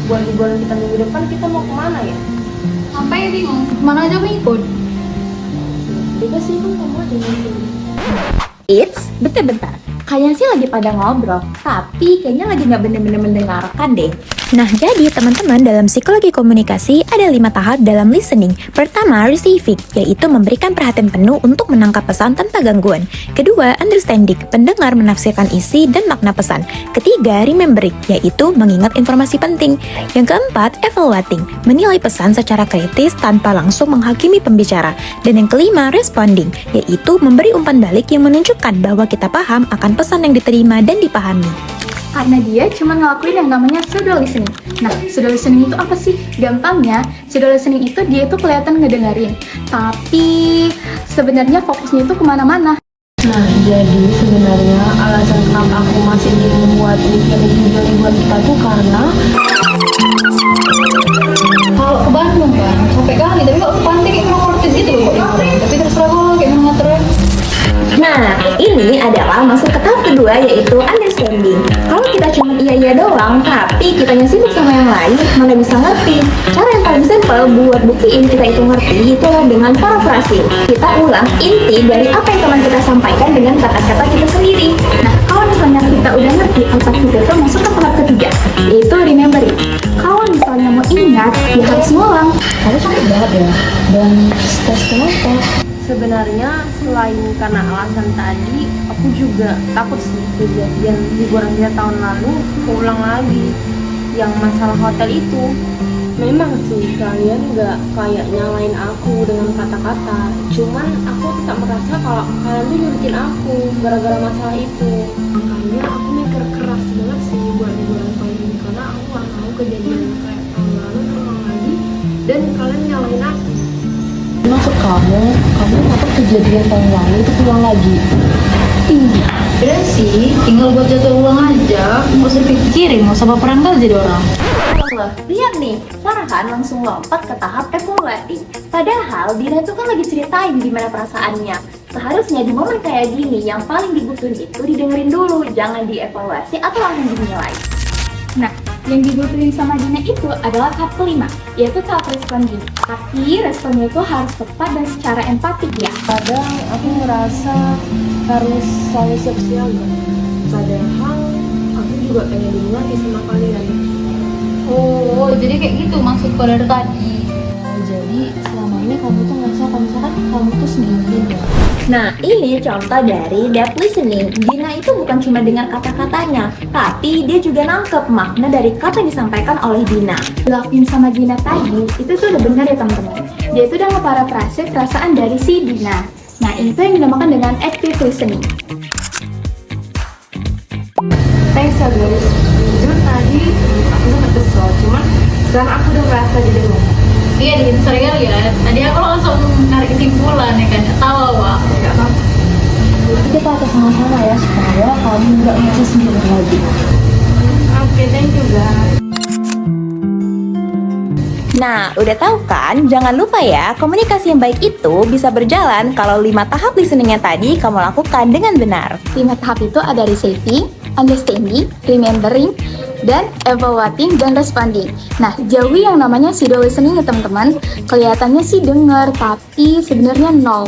buat liburan kita minggu depan kita mau kemana ya? Sampai bingung, mana aja mau ikut? Bebas sih kan kamu aja nanti. Eits, bentar-bentar. Kayaknya sih lagi pada ngobrol, tapi kayaknya lagi nggak bener-bener mendengarkan deh. Nah, jadi teman-teman, dalam psikologi komunikasi ada 5 tahap dalam listening. Pertama, receiving, yaitu memberikan perhatian penuh untuk menangkap pesan tanpa gangguan. Kedua, understanding, pendengar menafsirkan isi dan makna pesan. Ketiga, remembering, yaitu mengingat informasi penting. Yang keempat, evaluating, menilai pesan secara kritis tanpa langsung menghakimi pembicara. Dan yang kelima, responding, yaitu memberi umpan balik yang menunjukkan bahwa kita paham akan pesan yang diterima dan dipahami. Karena dia cuma ngelakuin yang namanya pseudo listening. Nah, pseudo listening itu apa sih? Gampangnya, pseudo listening itu dia itu kelihatan ngedengerin, tapi sebenarnya fokusnya itu kemana-mana. Nah, jadi sebenarnya alasan kenapa aku masih ingin membuat weekend liburan kita tuh karena Kalau ke Bandung kan, capek kali, tapi kalau ke pantai kayak kurang worth it gitu loh buat liburan. Tapi terserah lo kayak mau ngaturnya. Nah, ini adalah masuk ke tahap kedua, yaitu understanding. Kalau kita cuma iya-iya doang, tapi kitanya sibuk sama yang lain, mana bisa ngerti. Cara yang paling simpel buat buktiin kita itu ngerti, itulah dengan paraphrasing. Kita ulang inti dari apa yang teman kita sampaikan dengan kata-kata kita sendiri. Nah, kalau misalnya kita udah ngerti, otak kita itu masuk ke tahap ketiga, yaitu remembering. Kalau misalnya mau ingat, ya harus ngulang. kamu capek banget ya dan stres kenapa? Sebenarnya selain karena alasan tadi, aku juga takut sih kejadian liburan kita tahun lalu keulang lagi. Yang masalah hotel itu, memang sih kalian nggak kayak nyalain aku dengan kata-kata. Cuman aku tetap merasa kalau kalian tuh nyurutin aku gara-gara masalah itu. Makanya aku mikir keras banget sih buat liburan tahun ini karena aku nggak mau kejadian kayak tahun lalu terulang lagi dan kalian nyalain aku. Maksud kamu takut kejadian tahun lalu itu pulang lagi? Iya, bener sih, tinggal buat jadwal ulang aja, nggak usah dipikirin, nggak usah baperan kali jadi orang. Loh, lihat nih, Farhan langsung lompat ke tahap evaluating. Padahal Dina itu kan lagi ceritain gimana perasaannya. Seharusnya di momen kayak gini, yang paling dibutuhin itu didengerin dulu, jangan dievaluasi atau langsung dinilai. Nah, yang dibutuhin sama Dina itu adalah tahap kelima, yaitu tahap responding. Tapi responnya itu harus tepat dan secara empatik ya. Kadang aku ngerasa harus selalu siap-siaga. Padahal aku juga pengen dimengerti sama kalian. Oh, jadi kayak gitu maksudku dari tadi. Jadi selama ini kamu tuh ngerasa kalau misalkan kamu tuh sendirian ya. Nah, ini contoh dari depth listening. Dina itu bukan cuma dengar kata-katanya, tapi dia juga nangkep makna dari kata yang disampaikan oleh Dina. Dilakuin sama Dina tadi, itu tuh udah benar ya teman-teman. Dia itu udah ngeparafrase perasaan dari si Dina. Nah, ini tuh yang dinamakan dengan active listening. Thanks ya guys. Jujur tadi aku sangat kesel. Cuman sekarang aku udah merasa didengar. Iya, sering kali ya. Tadi aku langsung narik kesimpulan ya kan, tahu wah. Gak apa-apa. Kita akan sama-sama ya supaya kamu nggak merasa sendiri lagi. Oke, thank you guys. Nah, udah tahu kan? Jangan lupa ya, komunikasi yang baik itu bisa berjalan kalau 5 tahap listeningnya tadi kamu lakukan dengan benar. 5 tahap itu ada receiving, understanding, remembering, dan evaluating dan responding. Nah, jauhi yang namanya pseudo listening ya teman-teman. Kelihatannya sih dengar, tapi sebenarnya nol.